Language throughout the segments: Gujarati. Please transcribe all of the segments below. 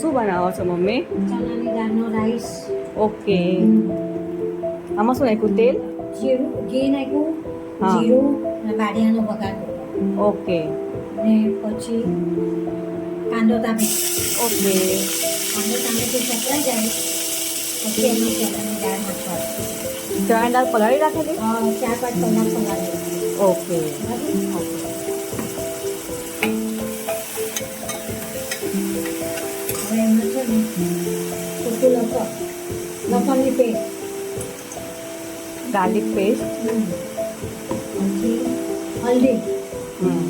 શું બનાવો છો મમ્મી? ચણાની દાળનો રાઈસ. ઓકે. આમાં શું નાખ્યું? તેલ? જીરું, ઘી નાખ્યું, હા. જીરું અને બાડિયાનો વઘાર કર્યો. ઓકે. ને પછી કાંદો ટામેટું. ઓકે. કાંદો ટામેટું સફરાઈ જાય પછી એમાં ચણાની દાળ નાખવાની. ચણાની દાળ પલાળી રાખેલી? 4-5 કલાક પલાળી. ઓકે. બરાબર. હવે એમાં છે ને સૂકું લસણની પેસ્ટ. Garlic paste. પછી હલ્દી. હમ.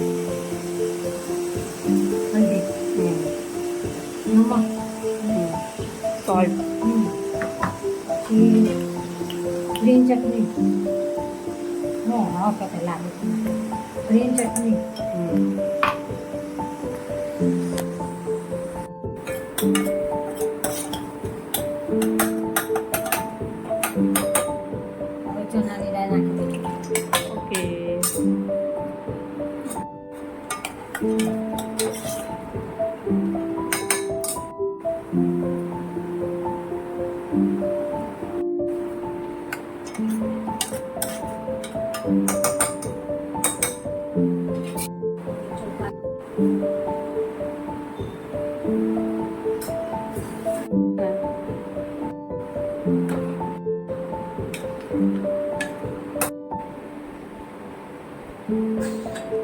હલ્દી, હમ. નમક, સોલ્ટ. પછી ગ્રીન ચટણી. હા પહેલાં ગ્રીન ચટણી. હવે ચણાની દાળ નાખી દીધી. ઓકે.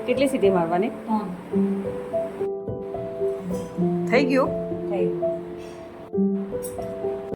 કેટલી સીટી મારવાની? 3. થઈ ગયું?